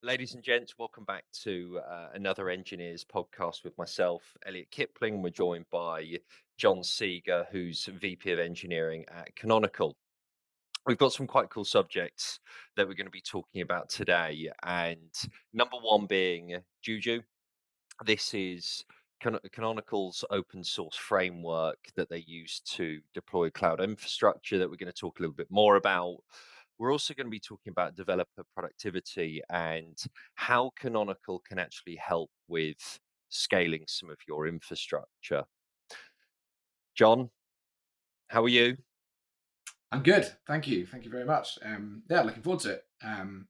Ladies and gents, welcome back to another Engineers Podcast with myself, Elliot Kipling. We're joined by John Seeger, who's VP of Engineering at Canonical. We've got some quite cool subjects that we're going to be talking about today, and number one being Juju. This is Canonical's open source framework that they use to deploy cloud infrastructure that we're going to talk a little bit more about. We're also going to be talking about developer productivity and how Canonical can actually help with scaling some of your infrastructure. John, how are you? I'm good. Thank you. Thank you very much. Yeah, looking forward to it. I'm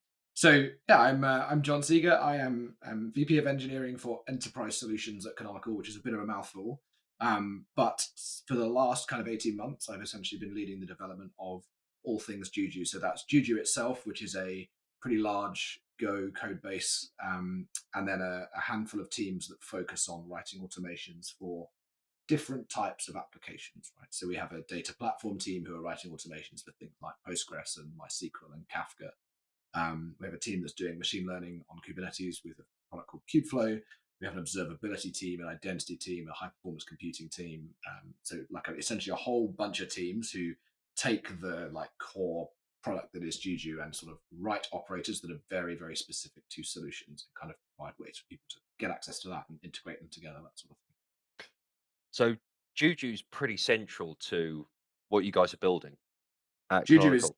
John Seeger. I am VP of Engineering for Enterprise Solutions at Canonical, which is a bit of a mouthful. But for the last kind of 18 months, I've essentially been leading the development of all things Juju. So that's Juju itself, which is a pretty large Go code base, and then a handful of teams that focus on writing automations for different types of applications, right? So we have a data platform team who are writing automations for things like Postgres and MySQL and Kafka. We have a team that's doing machine learning on Kubernetes with a product called Kubeflow. We have an observability team, an identity team, a high performance computing team. Essentially a whole bunch of teams who take the core product that is Juju and sort of write operators that are very, very specific to solutions and kind of provide ways for people to get access to that and integrate them together, that sort of thing. So, Juju's pretty central to what you guys are building at Juju is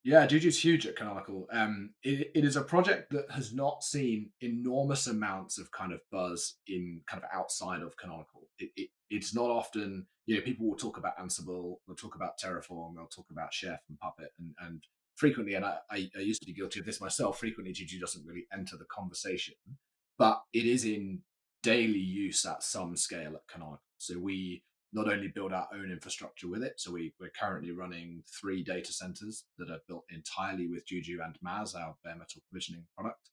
Canonical. Juju's huge at Canonical. It is a project that has not seen enormous amounts of kind of buzz in kind of outside of Canonical. It's not often, people will talk about Ansible, they'll talk about Terraform, they'll talk about Chef and Puppet, and frequently, and I used to be guilty of this myself, frequently Juju doesn't really enter the conversation, but it is in daily use at some scale at Canonical. So we not only build our own infrastructure with it. So we're currently running 3 data centers that are built entirely with Juju and Maz, our bare metal provisioning product.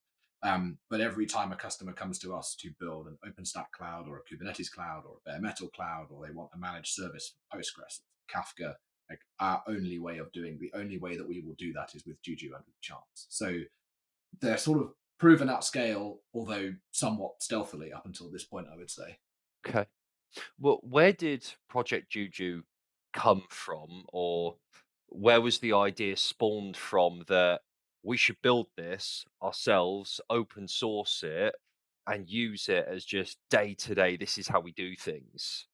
But every time a customer comes to us to build an OpenStack cloud or a Kubernetes cloud or a bare metal cloud, or they want a managed service for Postgres, Kafka, like the only way that we will do that is with Juju and with Chance. So they're sort of proven at scale, although somewhat stealthily up until this point, I would say. Okay. Well, where did Project Juju come from, or where was the idea spawned from that we should build this ourselves, open source it, and use it as just day to day? This is how we do things.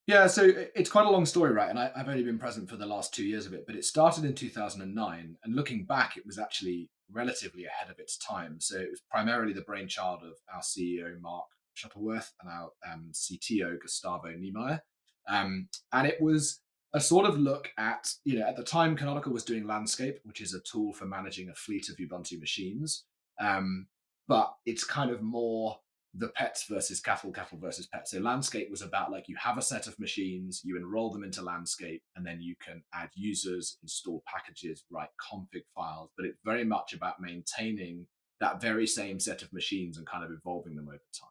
Yeah, so it's quite a long story, right? And I've only been present for the last 2 years of it, but it started in 2009. And looking back, it was actually relatively ahead of its time. So it was primarily the brainchild of our CEO, Mark Shuttleworth, and our CTO, Gustavo Niemeyer. And it was a sort of look at, at the time, Canonical was doing Landscape, which is a tool for managing a fleet of Ubuntu machines. But it's kind of more the pets versus cattle versus pets. So landscape was about like you have a set of machines, you enroll them into landscape, and then you can add users, install packages, write config files. But it's very much about maintaining that very same set of machines and kind of evolving them over time.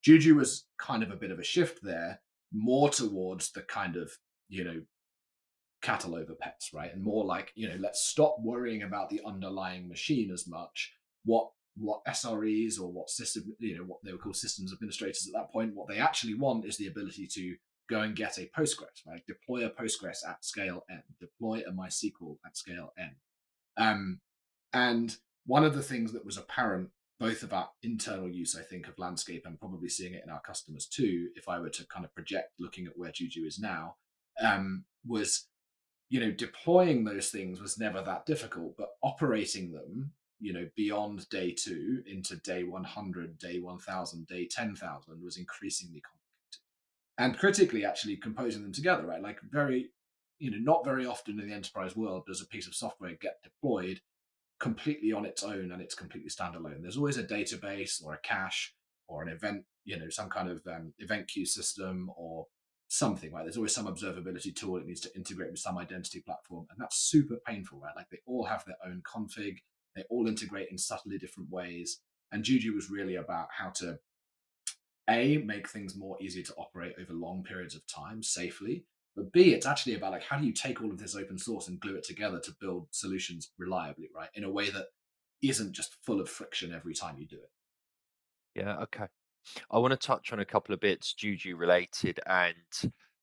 Juju was kind of a bit of a shift there, more towards the kind of, cattle over pets, right? And more like, let's stop worrying about the underlying machine as much. What SREs or what system, what they were called systems administrators at that point, what they actually want is the ability to go and get a Postgres, right? Deploy a Postgres at scale N, deploy a MySQL at scale N. And one of the things that was apparent, both about internal use, I think, of landscape and probably seeing it in our customers too, if I were to kind of project looking at where Juju is now, was deploying those things was never that difficult, but operating them, beyond day 2 into day 100, day 1000, day 10,000 was increasingly complicated. And critically, actually composing them together, right? Like not very often in the enterprise world does a piece of software get deployed completely on its own and it's completely standalone. There's always a database or a cache or an event, some kind of event queue system or something, right? There's always some observability tool it needs to integrate with some identity platform. And that's super painful, right? Like they all have their own config, they all integrate in subtly different ways. And Juju was really about how to make things more easy to operate over long periods of time safely. But B, it's actually about like how do you take all of this open source and glue it together to build solutions reliably, right? In a way that isn't just full of friction every time you do it. Yeah, okay. I want to touch on a couple of bits Juju related and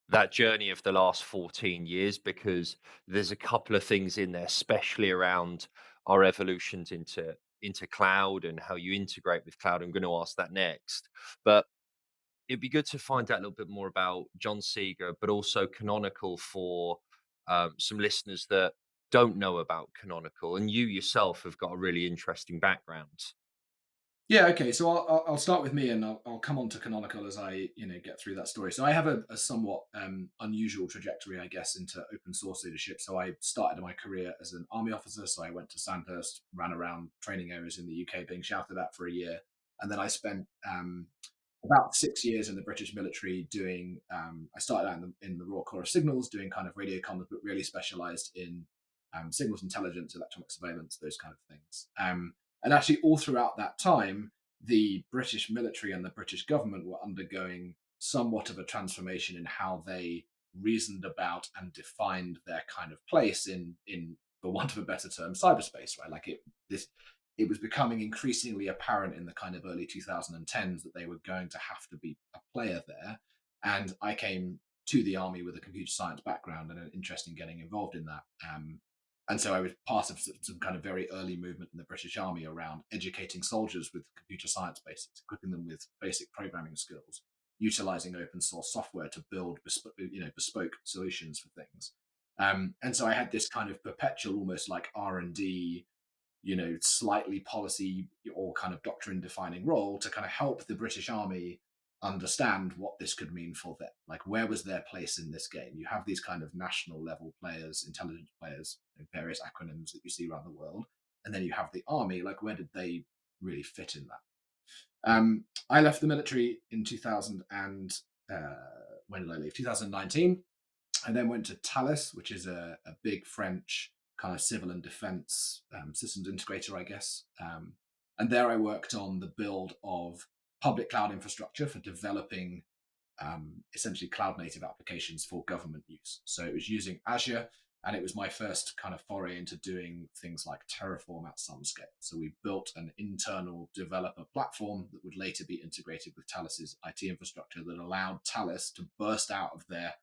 that journey of the last 14 years because there's a couple of things in there, especially around our evolutions into cloud and how you integrate with cloud. I'm going to ask that next. But it'd be good to find out a little bit more about John Seeger, but also Canonical for some listeners that don't know about Canonical. And you yourself have got a really interesting background. Yeah, okay. So I'll start with me, and I'll come on to Canonical as I get through that story. So I have a somewhat unusual trajectory, I guess, into open source leadership. So I started my career as an army officer. So I went to Sandhurst, ran around training areas in the UK, being shouted at for a year, and then I spent about 6 years in the British military doing. I started out in the Royal Corps of Signals, doing kind of radio comms, but really specialised in signals intelligence, electronic surveillance, those kind of things. And actually, all throughout that time, the British military and the British government were undergoing somewhat of a transformation in how they reasoned about and defined their kind of place in for want of a better term, cyberspace. Right, like it was becoming increasingly apparent in the kind of early 2010s that they were going to have to be a player there. And I came to the army with a computer science background and an interest in getting involved in that. And so I was part of some kind of very early movement in the British Army around educating soldiers with computer science basics, equipping them with basic programming skills, utilizing open source software to build bespoke solutions for things. And so I had this kind of perpetual, almost like R&D, slightly policy or kind of doctrine defining role to kind of help the British Army understand what this could mean for them. Like, where was their place in this game? You have these kind of national level players, intelligence players, various acronyms that you see around the world. And then you have the army. Like, where did they really fit in that? I left the military in 2000 and when did I leave? 2019. I then went to Thales, which is a big French kind of civil and defense systems integrator, I guess. And there I worked on the build of public cloud infrastructure for developing essentially cloud native applications for government use. So it was using Azure, and it was my first kind of foray into doing things like Terraform at some scale. So we built an internal developer platform that would later be integrated with Thales's IT infrastructure that allowed Thales to burst out of their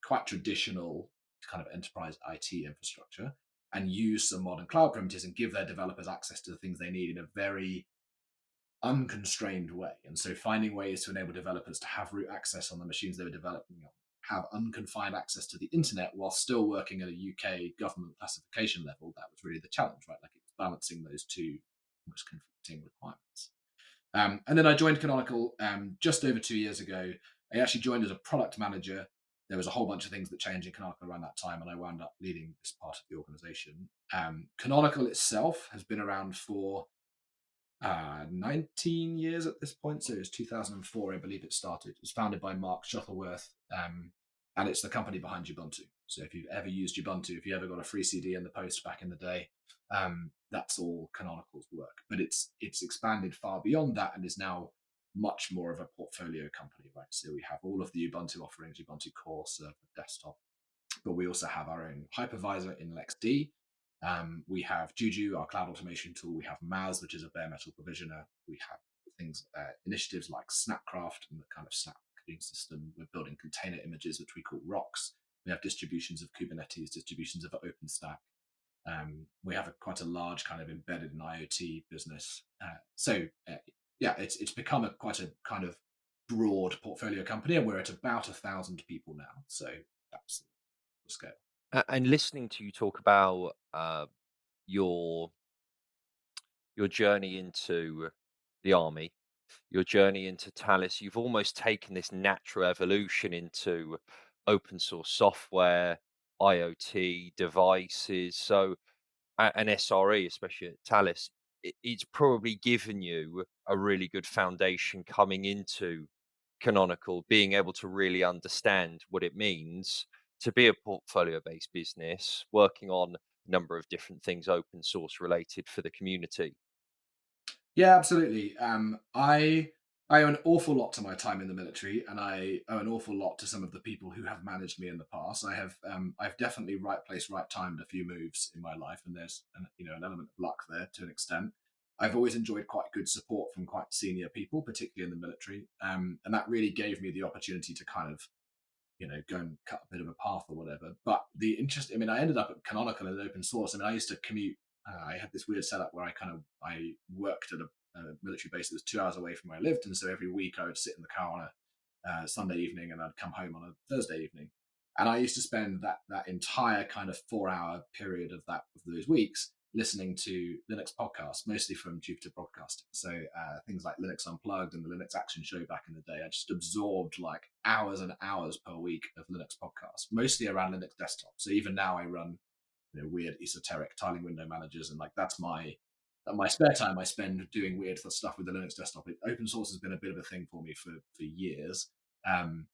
quite traditional kind of enterprise IT infrastructure and use some modern cloud primitives and give their developers access to the things they need in a very unconstrained way. And so finding ways to enable developers to have root access on the machines they were developing on, have unconfined access to the internet while still working at a UK government classification level, that was really the challenge, right? Like, it was balancing those two almost conflicting requirements. And then I joined Canonical just over 2 years ago. I actually joined as a product manager. There was a whole bunch of things that changed in Canonical around that time, and I wound up leading this part of the organization. Canonical itself has been around for 19 years at this point. So it was 2004, I believe it started. It was founded by Mark Shuttleworth, and it's the company behind Ubuntu. So if you've ever used Ubuntu, if you ever got a free CD in the post back in the day, that's all Canonical's work. But it's expanded far beyond that and is now much more of a portfolio company, right? So we have all of the Ubuntu offerings, Ubuntu Core, Server, Desktop, but we also have our own hypervisor in LXD. We have Juju, our cloud automation tool. We have Maz, which is a bare metal provisioner. We have things, initiatives like Snapcraft and the kind of Snap coding system. We're building container images, which we call rocks. We have distributions of Kubernetes, distributions of OpenStack. We have quite a large kind of embedded in IoT business. Yeah, it's become quite a kind of broad portfolio company, and we're at about 1,000 people now. So that's the scale. And listening to you talk about your your journey into the army, your journey into Talis, you've almost taken this natural evolution into open source software, IoT devices. So and SRE, especially at Talis, it's probably given you a really good foundation coming into Canonical, being able to really understand what it means to be a portfolio based business, working on a number of different things open source related for the community. Yeah, absolutely. I owe an awful lot to my time in the military, and I owe an awful lot to some of the people who have managed me in the past. I've definitely right place, right timed a few moves in my life, and there's an element of luck there to an extent. I've always enjoyed quite good support from quite senior people, particularly in the military, and that really gave me the opportunity to kind of go and cut a bit of a path or whatever. But the interest, I mean, I ended up at Canonical and open source. I mean, I used to commute. I had this weird setup where I worked at a military base that was 2 hours away from where I lived, and so every week I would sit in the car on a Sunday evening, and I'd come home on a Thursday evening. And I used to spend that entire kind of 4 hour period of those weeks listening to Linux podcasts, mostly from Jupiter Broadcasting. So things like Linux Unplugged and the Linux Action Show back in the day. I just absorbed like hours and hours per week of Linux podcasts, mostly around Linux desktop. So even now I run weird esoteric tiling window managers, and like that's my spare time I spend doing weird stuff with the Linux desktop. Open source has been a bit of a thing for me for years, um,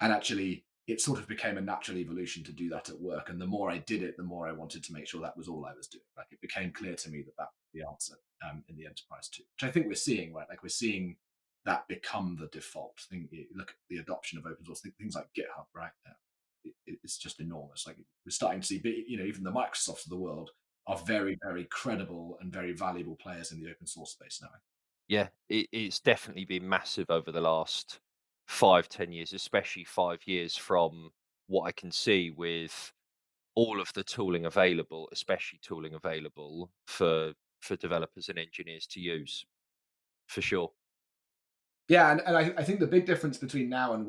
and actually it sort of became a natural evolution to do that at work. And the more I did it, the more I wanted to make sure that was all I was doing. Like it became clear to me that that was the answer in the enterprise too, which I think we're seeing, right? Like we're seeing that become the default thing. You look at the adoption of open source things like GitHub, right? It's just enormous. Like we're starting to see, even the Microsofts of the world are very, very credible and very valuable players in the open source space now. Yeah, it's definitely been massive over the last 5, 10 years, especially 5 years from what I can see with all of the tooling available, especially tooling available for developers and engineers to use, for sure. Yeah, and I think the big difference between now and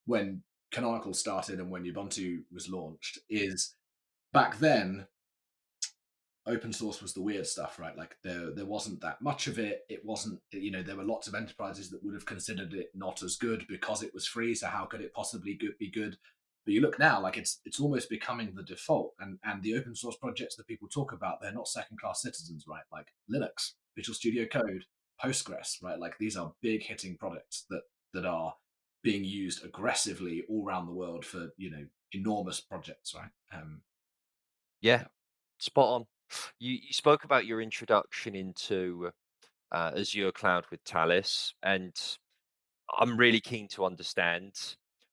when Canonical started and when Ubuntu was launched is back then open source was the weird stuff, right? Like there wasn't that much of it. It wasn't, there were lots of enterprises that would have considered it not as good because it was free. So how could it possibly be good? But you look now, like it's almost becoming the default. And the open source projects that people talk about, they're not second class citizens, right? Like Linux, Visual Studio Code, Postgres, right? Like these are big hitting products that are being used aggressively all around the world for enormous projects, right? Yeah, Yeah. spot on. You spoke about your introduction into Azure Cloud with Talis, and I'm really keen to understand,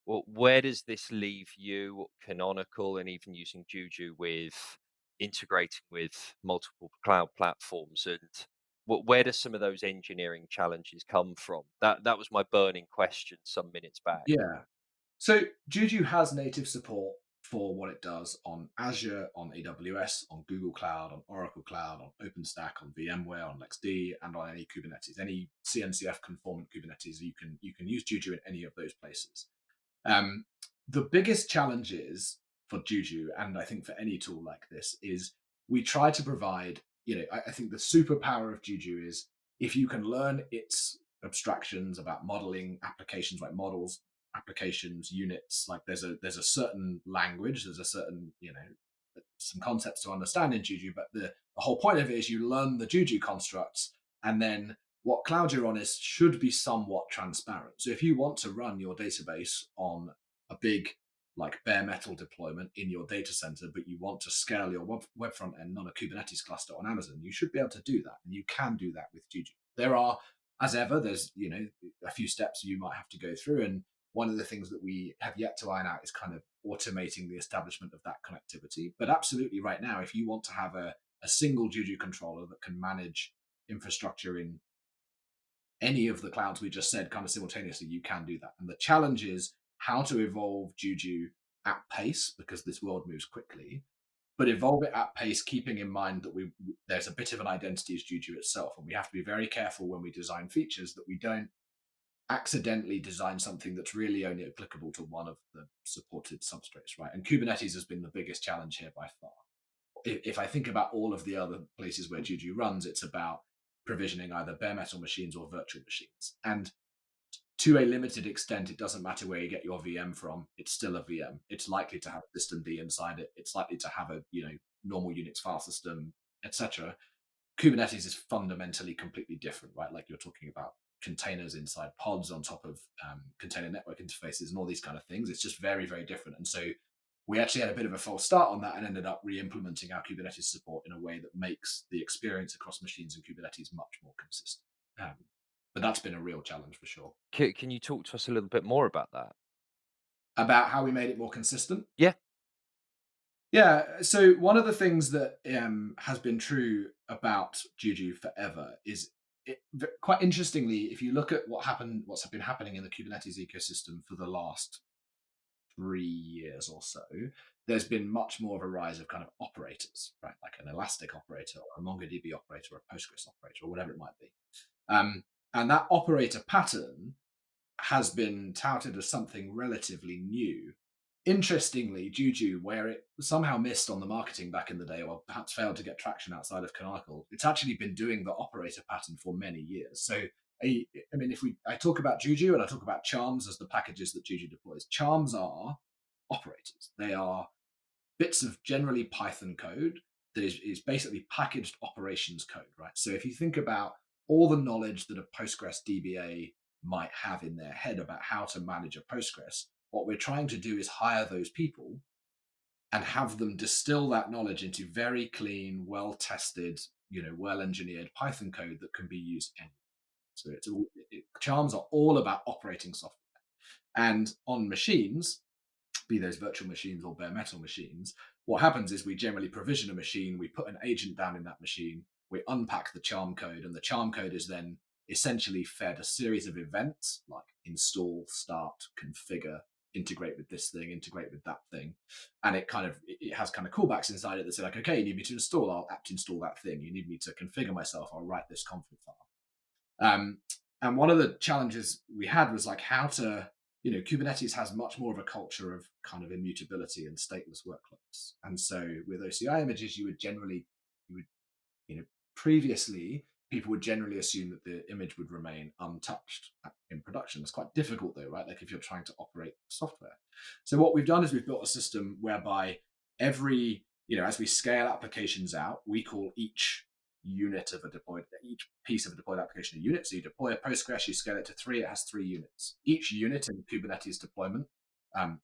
well, where does this leave you, Canonical, and even using Juju with integrating with multiple cloud platforms, and where do some of those engineering challenges come from? That was my burning question some minutes back. Yeah. So Juju has native support for what it does on Azure, on AWS, on Google Cloud, on Oracle Cloud, on OpenStack, on VMware, on LXD, and on any Kubernetes, any CNCF conformant Kubernetes. You can use Juju in any of those places. Um, the biggest challenge is for Juju, and I think for any tool like this, is we try to provide, I think the superpower of Juju is if you can learn its abstractions about modeling applications like models, applications, units, like there's a certain language, there's a certain, some concepts to understand in Juju, but the whole point of it is you learn the Juju constructs, and then what cloud you're on is should be somewhat transparent. So if you want to run your database on a big like bare metal deployment in your data center, but you want to scale your web front end on a Kubernetes cluster on Amazon, you should be able to do that. And you can do that with Juju. There are, as ever, there's, a few steps you might have to go through. And one of the things that we have yet to iron out is kind of automating the establishment of that connectivity. But absolutely right now, if you want to have a single Juju controller that can manage infrastructure in any of the clouds we just said kind of simultaneously, you can do that. And the challenge is how to evolve Juju at pace, because this world moves quickly, but evolve it at pace, keeping in mind that there's a bit of an identity as Juju itself. And we have to be very careful when we design features that we don't accidentally design something that's really only applicable to one of the supported substrates, right? And Kubernetes has been the biggest challenge here by far. If I think about all of the other places where Juju runs, it's about provisioning either bare metal machines or virtual machines. And to a limited extent, it doesn't matter where you get your VM from, it's still a VM. It's likely to have systemd inside it. It's likely to have a normal Unix file system, etc. Kubernetes is fundamentally completely different, right? Like you're talking about containers inside pods on top of container network interfaces and all these kind of things. It's just very, very different. And so we actually had a bit of a false start on that and ended up re-implementing our Kubernetes support in a way that makes the experience across machines and Kubernetes much more consistent. Um, But that's been a real challenge for sure. Can you talk to us a little bit more about that? About how we made it more consistent. Yeah. Yeah. So one of the things that has been true about Juju forever is quite interestingly, if you look at what's been happening in the Kubernetes ecosystem for the last 3 years or so, there's been much more of a rise of kind of operators, right? Like an Elastic operator or a MongoDB operator or a Postgres operator or whatever it might be. And that operator pattern has been touted as something relatively new. Interestingly, Juju, where it somehow missed on the marketing back in the day, or perhaps failed to get traction outside of Canonical, it's actually been doing the operator pattern for many years. So, I mean, I talk about Juju and I talk about charms as the packages that Juju deploys. Charms are operators. They are bits of generally Python code that is basically packaged operations code, right? So if you think about all the knowledge that a Postgres DBA might have in their head about how to manage a Postgres, what we're trying to do is hire those people and have them distill that knowledge into very clean, well tested, well engineered Python code that can be used anywhere. So charms are all about operating software. And on machines, be those virtual machines or bare metal machines, what happens is we generally provision a machine, we put an agent down in that machine, we unpack the charm code, and the charm code is then essentially fed a series of events like install, start, configure, integrate with this thing, integrate with that thing. And it has kind of callbacks inside it that say, like, okay, you need me to install, I'll apt install that thing. You need me to configure myself, I'll write this config file. Um, and one of the challenges we had was like how to, Kubernetes has much more of a culture of kind of immutability and stateless workloads. And so with OCI images, you would, previously people would generally assume that the image would remain untouched in production. It's quite difficult though, right? Like if you're trying to operate software. So what we've done is we've built a system whereby as we scale applications out, we call each piece of a deployed application a unit. So you deploy a Postgres, you scale it to 3, it has 3 units. Each unit in Kubernetes deployment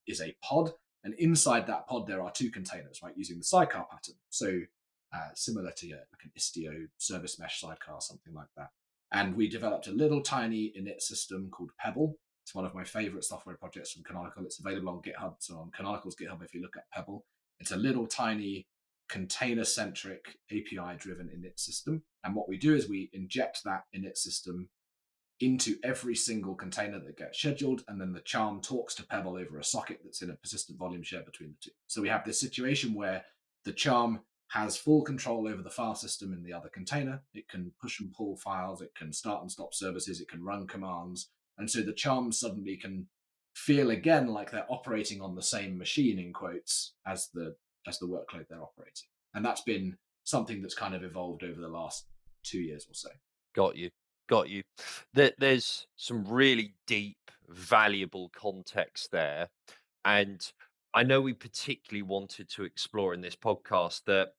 is a pod, and inside that pod there are 2 containers, right, using the sidecar pattern. So similar to like an Istio service mesh sidecar, something like that. And we developed a little tiny init system called Pebble. It's one of my favorite software projects from Canonical. It's available on GitHub. So on Canonical's GitHub, if you look at Pebble, it's a little tiny container-centric API-driven init system. And what we do is we inject that init system into every single container that gets scheduled, and then the charm talks to Pebble over a socket that's in a persistent volume share between the two. So we have this situation where the charm has full control over the file system in the other container. It can push and pull files, it can start and stop services, it can run commands. And so the charm suddenly can feel again like they're operating on the same machine, in quotes, as the workload they're operating. And that's been something that's kind of evolved over the last 2 years or so. Got you. Got you. There's some really deep, valuable context there. And I know we particularly wanted to explore in this podcast that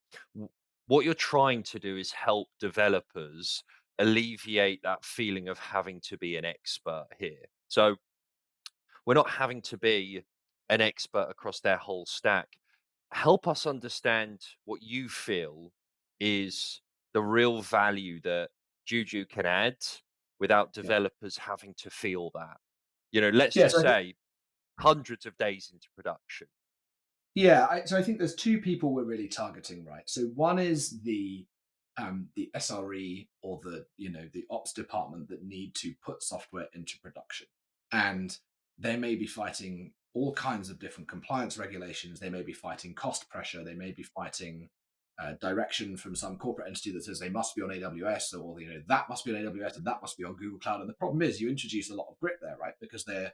what you're trying to do is help developers alleviate that feeling of having to be an expert here. So we're not having to be an expert across their whole stack. Help us understand what you feel is the real value that Juju can add without Yeah. developers having to feel that. Let's Yeah. just So I think, say hundreds of days into production. so I think there's 2 people we're really targeting, right? So one is the SRE or the ops department that need to put software into production, and they may be fighting all kinds of different compliance regulations. They may be fighting cost pressure. They may be fighting direction from some corporate entity that says they must be on AWS, or that must be on AWS and that must be on Google Cloud. And the problem is you introduce a lot of grit there, right? Because the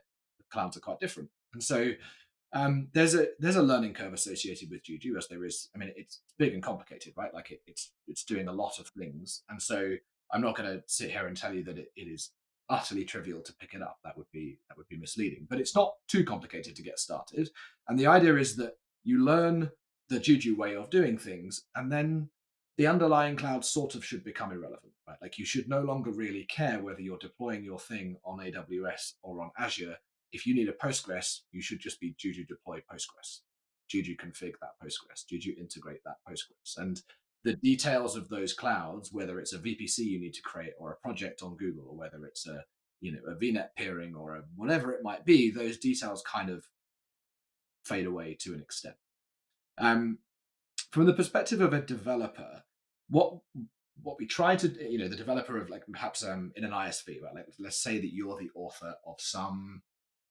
clouds are quite different, and so there's a learning curve associated with Juju, as there is. I mean, it's big and complicated, right? Like it's doing a lot of things, and so I'm not going to sit here and tell you that it is utterly trivial to pick it up. That would be misleading. But it's not too complicated to get started, and the idea is that you learn the Juju way of doing things, and then the underlying cloud sort of should become irrelevant, right? Like you should no longer really care whether you're deploying your thing on AWS or on Azure. If you need a Postgres, you should just be Juju deploy Postgres, Juju config that Postgres, Juju integrate that Postgres. And the details of those clouds, whether it's a VPC you need to create or a project on Google, or whether it's a VNet peering or whatever it might be, those details kind of fade away to an extent. Um, from the perspective of a developer, what what we try to, the developer of like perhaps in an ISV, right? Like let's say that you're the author of some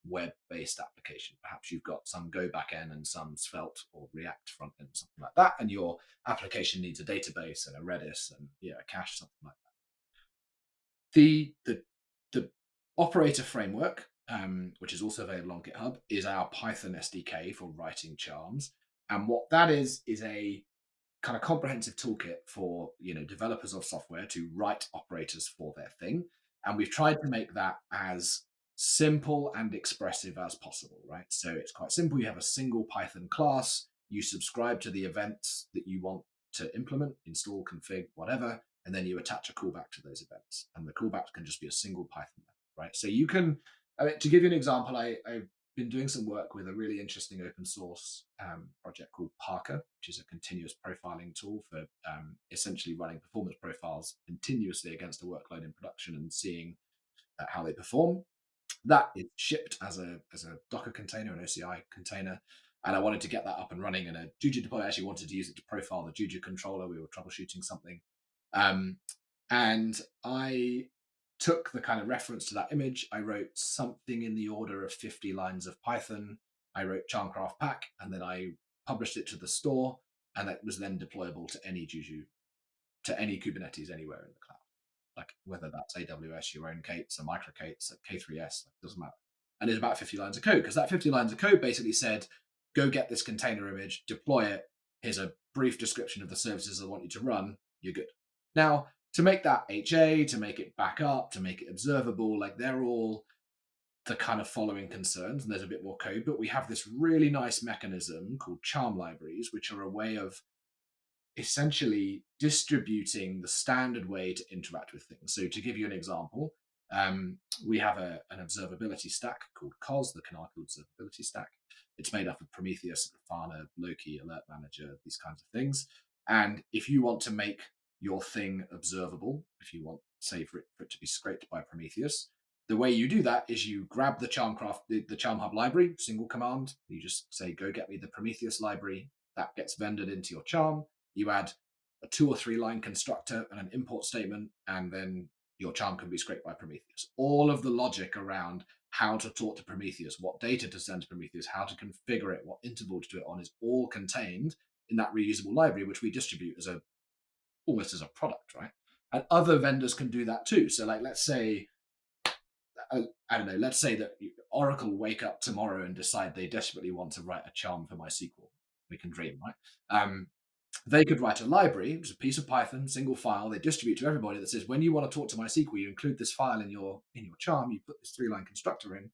web-based application. Perhaps you've got some Go backend and some Svelte or React front end, something like that, and your application needs a database and a Redis and a cache, something like that. The operator framework, which is also available on GitHub, is our Python SDK for writing charms, and what that is a kind of comprehensive toolkit for developers of software to write operators for their thing. And we've tried to make that as simple and expressive as possible, right? So it's quite simple. You have a single Python class, you subscribe to the events that you want to implement, install, config, whatever, and then you attach a callback to those events, and the callback can just be a single Python method, right? So you can, to give you an example, I've been doing some work with a really interesting open source project called Parker, which is a continuous profiling tool for essentially running performance profiles continuously against a workload in production and seeing how they perform. That is shipped as a Docker container, an OCI container. And I wanted to get that up and running in a Juju deploy. I actually wanted to use it to profile the Juju controller. We were troubleshooting something. And I took the kind of reference to that image. I wrote something in the order of 50 lines of Python. I wrote Charmcraft Pack, and then I published it to the store, and that was then deployable to any Juju, to any Kubernetes anywhere in the cloud. Like whether that's AWS, your own K8s, a micro K8s, a K3S, like, doesn't matter. And it's about 50 lines of code, because that 50 lines of code basically said, go get this container image, deploy it. Here's a brief description of the services I want you to run. You're good. Now, to make that HA, to make it back up, to make it observable, like they're all the kind of following concerns, and there's a bit more code, but we have this really nice mechanism called charm libraries, which are a way of essentially distributing the standard way to interact with things. So to give you an example, we have an observability stack called COS, the Canonical Observability Stack. It's made up of Prometheus, Grafana, Loki, Alert Manager, these kinds of things. And if you want to make your thing observable, if you want, say, for it to be scraped by Prometheus, the way you do that is you grab the the Charm Hub library, single command. You just say, go get me the Prometheus library. That gets vendored into your charm. You add a 2 or 3 line constructor and an import statement, and then your charm can be scraped by Prometheus. All of the logic around how to talk to Prometheus, what data to send to Prometheus, how to configure it, what interval to do it on, is all contained in that reusable library, which we distribute as almost as a product, right? And other vendors can do that too. So like, let's say, I don't know, let's say that Oracle wake up tomorrow and decide they desperately want to write a charm for MySQL. We can dream, right? They could write a library, which is a piece of Python, single file, they distribute to everybody that says, when you want to talk to MySQL, you include this file in your charm, you put this 3-line constructor in, and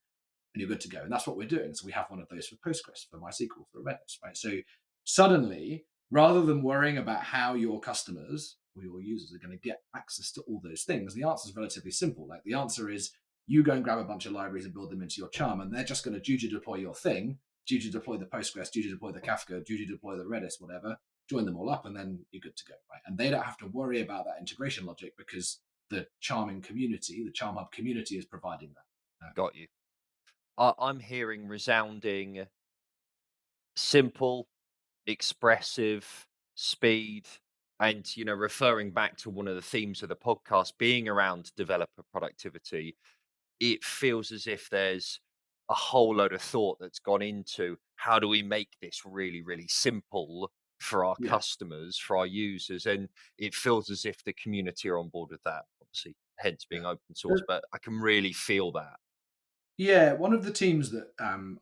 you're good to go. And that's what we're doing. So we have one of those for Postgres, for MySQL, for Redis, right? So suddenly, rather than worrying about how your customers or your users are going to get access to all those things, the answer is relatively simple. Like the answer is, you go and grab a bunch of libraries and build them into your charm, and they're just going to Juju deploy your thing, Juju deploy the Postgres, Juju deploy the Kafka, Juju deploy the Redis, whatever, join them all up, and then you're good to go, right? And they don't have to worry about that integration logic because the charming community, the Charm Hub community, is providing that. Got you. I'm hearing resounding simple, expressive, speed, and referring back to one of the themes of the podcast being around developer productivity. It feels as if there's a whole load of thought that's gone into how do we make this really, really simple for our Yeah. customers, for our users, and it feels as if the community are on board with that. Obviously, hence being open source, but I can really feel that. Yeah, one of the teams that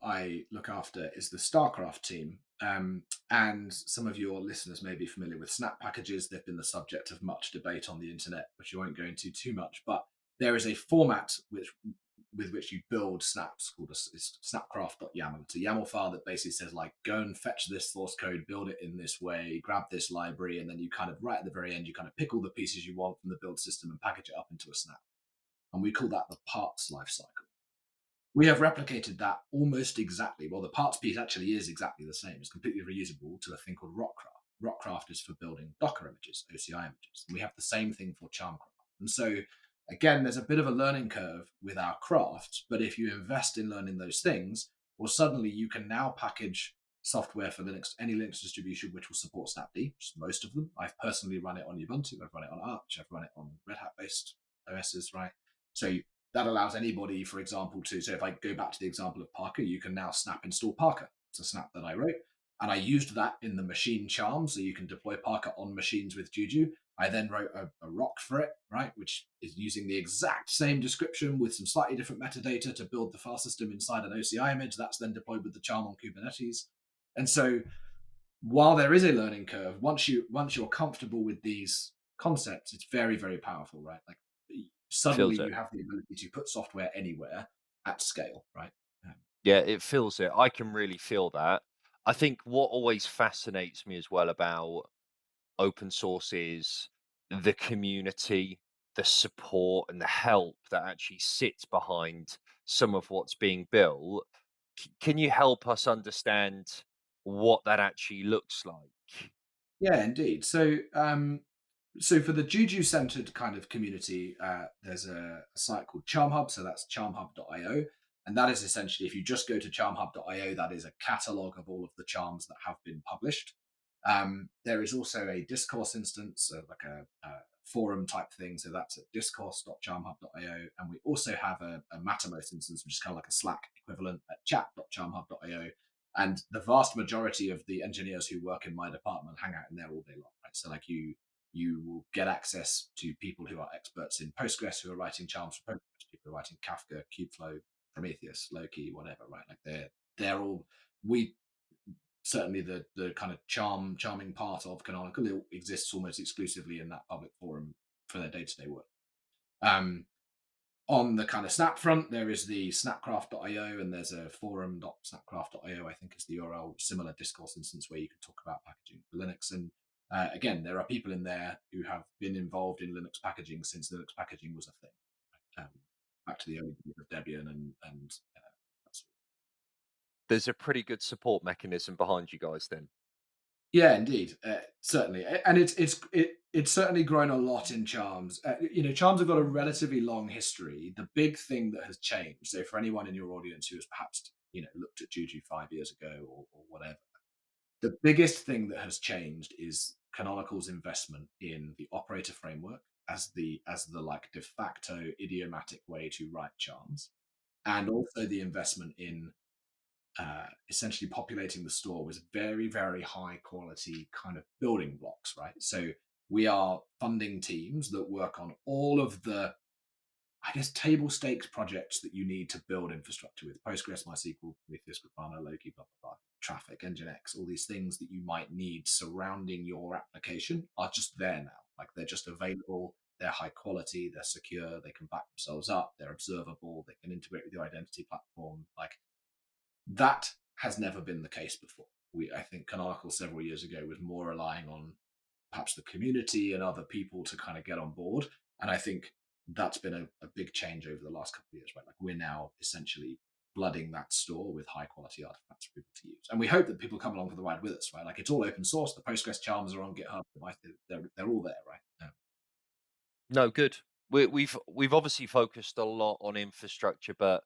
I look after is the StarCraft team. And some of your listeners may be familiar with snap packages. They've been the subject of much debate on the internet, which you won't go into too much. But there is a format with which you build snaps called snapcraft.yaml. It's a YAML file that basically says, like, go and fetch this source code, build it in this way, grab this library, and then you kind of, right at the very end, you kind of pick all the pieces you want from the build system and package it up into a snap. And we call that the parts lifecycle. We have replicated that almost exactly. Well, the parts piece actually is exactly the same. It's completely reusable to a thing called Rockcraft. Rockcraft is for building Docker images, OCI images. And we have the same thing for Charmcraft. And so, again, there's a bit of a learning curve with our crafts, but if you invest in learning those things, well, suddenly you can now package software for Linux, any Linux distribution which will support Snapd, which is most of them. I've personally run it on Ubuntu, I've run it on Arch, I've run it on Red Hat based OSs, right? So that allows anybody, for example, to, so if I go back to the example of Parker, you can now snap install Parker. It's a snap that I wrote. And I used that in the machine charm, so you can deploy Parker on machines with Juju. I then wrote a rock for it, right, which is using the exact same description with some slightly different metadata to build the file system inside an OCI image. That's then deployed with the charm on Kubernetes. And so while there is a learning curve, once you're comfortable with these concepts, it's very, very powerful, right? Like suddenly Feels you it. have the ability to put software anywhere at scale, right? Yeah, it feels it. I can really feel that. I think what always fascinates me as well about open source is the community, the support, and the help that actually sits behind some of what's being built. Can you help us understand what that actually looks like? Yeah, indeed. So for the Juju centered kind of community, there's a site called CharmHub. So that's charmhub.io. And that is essentially, if you just go to charmhub.io, that is a catalog of all of the charms that have been published. There is also a discourse instance, like a forum type thing. So that's at discourse.charmhub.io. And we also have a Mattermost instance, which is kind of like a Slack equivalent at chat.charmhub.io. And the vast majority of the engineers who work in my department hang out in there all day long, right? So like you will get access to people who are experts in Postgres who are writing charms for Postgres, people who are writing Kafka, Kubeflow, Prometheus, Loki, whatever, right? Like they're all, we certainly the kind of charming part of Canonical, it exists almost exclusively in that public forum for their day-to-day work. Um, on the kind of Snap front, there is the snapcraft.io, and there's a forum.snapcraft.io, I think is the URL, similar discourse instance where you can talk about packaging for Linux. And again, there are people in there who have been involved in Linux packaging since Linux packaging was a thing. Back to the early days of Debian and that's There's a pretty good support mechanism behind you guys then. yeah, indeed, certainly, and it's certainly grown a lot in Charms. Charms have got a relatively long history. The big thing that has changed, so for anyone in your audience who has perhaps looked at Juju 5 years ago or whatever, the biggest thing that has changed is Canonical's investment in the operator framework as the like de facto idiomatic way to write Charms, and also the investment in essentially populating the store with very, very high quality kind of building blocks, right? So we are funding teams that work on all of the, I guess, table stakes projects that you need to build infrastructure with Postgres, MySQL, Prometheus, Grafana, Loki, blah, blah, blah, traffic, Nginx, all these things that you might need surrounding your application are just there now. Like they're just available. They're high quality. They're secure. They can back themselves up. They're observable. They can integrate with your identity platform. Like that has never been the case before. I think Canonical several years ago was more relying on perhaps the community and other people to kind of get on board. And I think that's been a big change over the last couple of years, right? Like we're now essentially flooding that store with high quality artifacts for people to use. And we hope that people come along for the ride with us, right? Like it's all open source. The Postgres charms are on GitHub. They're all there, right? Yeah. No, good. We've obviously focused a lot on infrastructure, but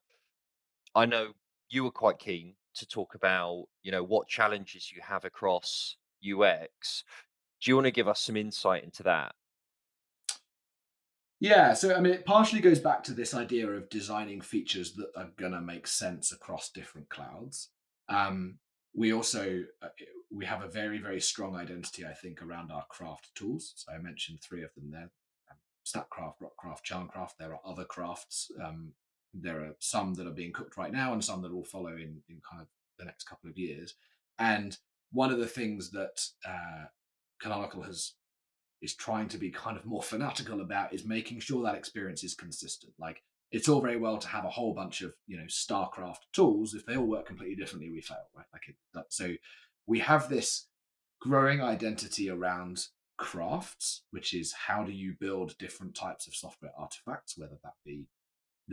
I know you were quite keen to talk about, what challenges you have across UX. Do you want to give us some insight into that? Yeah, so I mean, it partially goes back to this idea of designing features that are going to make sense across different clouds. Um, we also we have a very very strong identity, I think, around our craft tools. So I mentioned three of them there: Snapcraft, Rockcraft, Charmcraft. There are other crafts. There are some that are being cooked right now, and some that will follow in kind of the next couple of years. And one of the things that Canonical is trying to be kind of more fanatical about is making sure that experience is consistent. Like it's all very well to have a whole bunch of StarCraft tools. If they all work completely differently, we fail, right? So we have this growing identity around crafts, which is how do you build different types of software artifacts, whether that be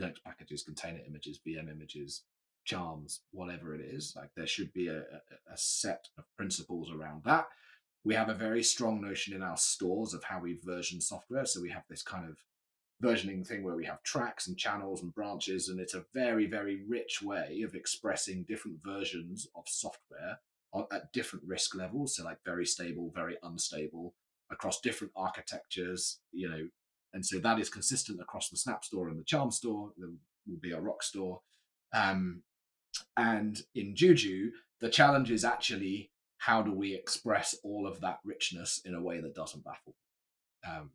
Linux packages, container images, VM images, charms, whatever it is. Like there should be a set of principles around that. We have a very strong notion in our stores of how we version software. So we have this kind of versioning thing where we have tracks and channels and branches, and it's a very, very rich way of expressing different versions of software at different risk levels. So like very stable, very unstable, across different architectures, and so that is consistent across the Snap store and the Charm store. There will be a Rock store. Um, and in Juju, the challenge is actually how do we express all of that richness in a way that doesn't baffle. Um,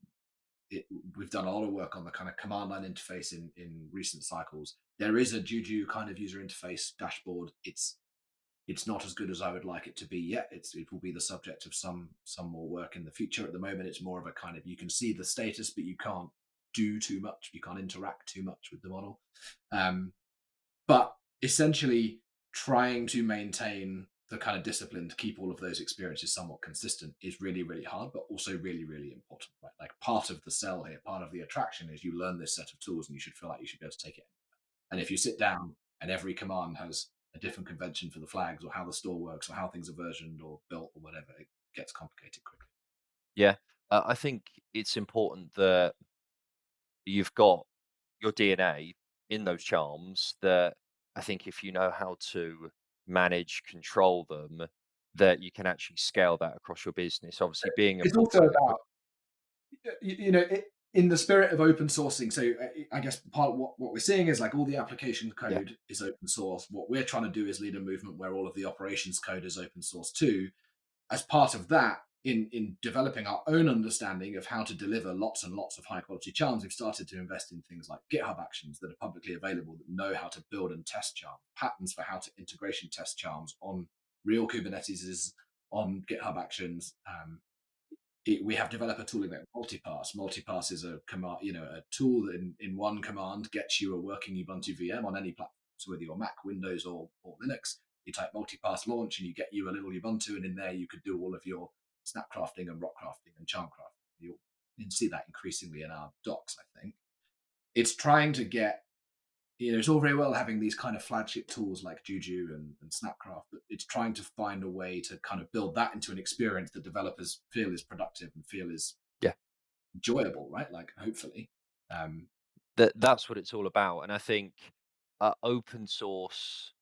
we've done a lot of work on the kind of command line interface in recent cycles. There is a Juju kind of user interface dashboard. It's not as good as I would like it to be yet. It will be the subject of some more work in the future. At the moment, it's more of a kind of, you can see the status, but you can't do too much. You can't interact too much with the model. But essentially, trying to maintain the kind of discipline to keep all of those experiences somewhat consistent is really, really hard, but also really, really important. Right? Like part of the sell here, part of the attraction is you learn this set of tools and you should feel like you should be able to take it. And if you sit down and every command has a different convention for the flags or how the store works or how things are versioned or built or whatever, it gets complicated quickly. Yeah, I think it's important that you've got your DNA in those charms. That I think if you know how to manage, control them, that you can actually scale that across your business. Obviously, being a It's also portfolio. about in the spirit of open sourcing. So I guess part of what we're seeing is like all the application Yeah, code is open source. What we're trying to do is lead a movement where all of the operations code is open source too. As part of that, in developing our own understanding of how to deliver lots and lots of high quality charms, we've started to invest in things like GitHub Actions that are publicly available that know how to build and test charms, patterns for how to integration test charms on real Kubernetes, on GitHub Actions. We have developer tooling like multipass. Multipass is a command, a tool that in one command gets you a working Ubuntu VM on any platform. So whether you're Mac, Windows, or Linux, you type multipass launch and you get you a little Ubuntu, and in there you could do all of your snap crafting and rock crafting and charm crafting. You'll see that increasingly in our docs, I think. It's trying to get, it's all very well having these kind of flagship tools like Juju and Snapcraft, but it's trying to find a way to kind of build that into an experience that developers feel is productive and feel is yeah. enjoyable, right? Like hopefully. Um, That's what it's all about. And I think open source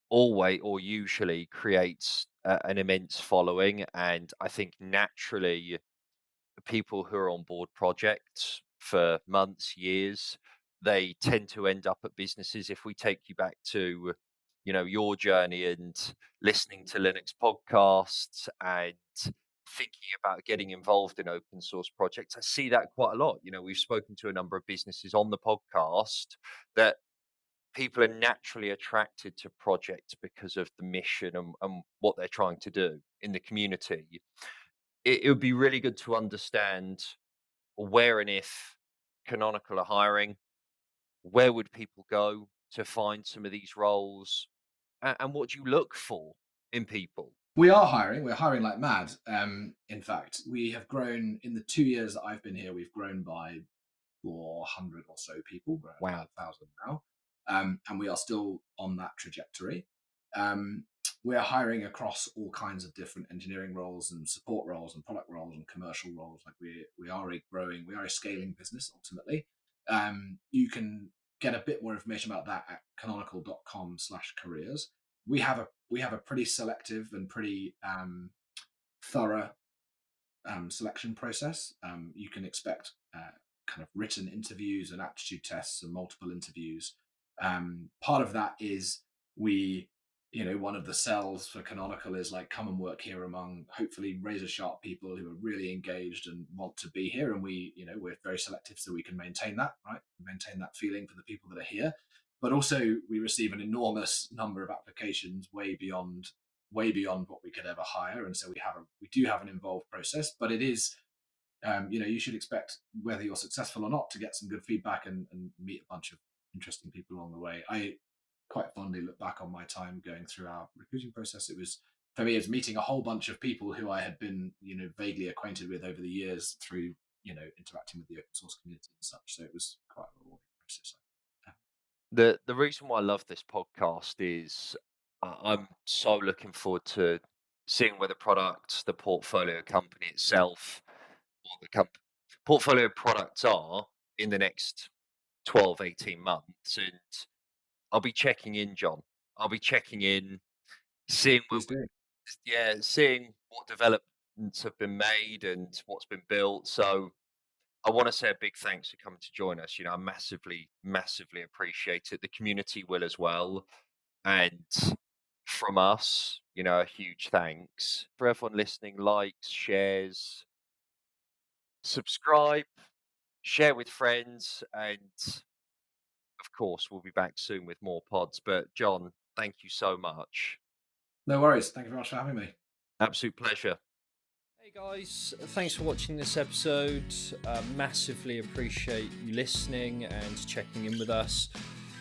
always or usually creates an immense following, and I think naturally people who are on board projects for months, years, they tend to end up at businesses. If we take you back to, your journey and listening to Linux podcasts and thinking about getting involved in open source projects, I see that quite a lot. We've spoken to a number of businesses on the podcast that people are naturally attracted to projects because of the mission and what they're trying to do in the community. It would be really good to understand where and if Canonical are hiring, where would people go to find some of these roles, and what do you look for in people? we are hiring. We're hiring like mad. In fact, we have grown in the 2 years that I've been here. We've grown by 400 or so people. We're at Wow. about 1,000 now. And we are still on that trajectory. We are hiring across all kinds of different engineering roles and support roles and product roles and commercial roles. Like we are a scaling business ultimately. You can get a bit more information about that at canonical.com/careers. We have a pretty selective and pretty thorough selection process. You can expect kind of written interviews and aptitude tests and multiple interviews. Part of that is one of the cells for Canonical is like, come and work here among hopefully razor sharp people who are really engaged and want to be here. And we're very selective so we can maintain that, right? Maintain that feeling for the people that are here. But also we receive an enormous number of applications way beyond what we could ever hire, and so we do have an involved process, but it is you should expect, whether you're successful or not, to get some good feedback and meet a bunch of interesting people along the way. I quite fondly look back on my time going through our recruiting process. It was, for me, it's meeting a whole bunch of people who I had been vaguely acquainted with over the years through interacting with the open source community and such. So it was quite a rewarding process. The reason why I love this podcast is I'm so looking forward to seeing where the portfolio company itself, or the portfolio products are in the next 12, 18 months. And I'll be checking in, John. I'll be checking in, seeing where Please do. yeah, seeing what developments have been made and what's been built. So I want to say a big thanks for coming to join us. I massively, massively appreciate it. The community will as well. And from us, a huge thanks for everyone listening, likes, shares, subscribe, share with friends, and of course, we'll be back soon with more pods. But John, thank you so much. No worries. Thank you very much for having me. Absolute pleasure. Hey guys, thanks for watching this episode. Massively appreciate you listening and checking in with us.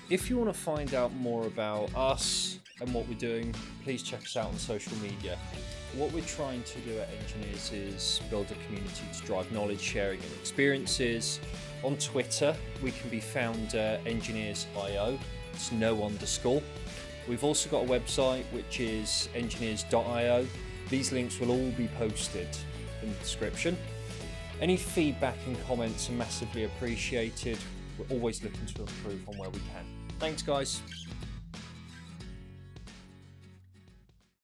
If you want to find out more about us and what we're doing, please check us out on social media. What we're trying to do at Engineers is build a community to drive knowledge sharing and experiences. On Twitter, we can be found Engineers.io. It's no underscore. We've also got a website which is engineers.io. These links will all be posted in the description. Any feedback and comments are massively appreciated. We're always looking to improve on where we can. Thanks, guys.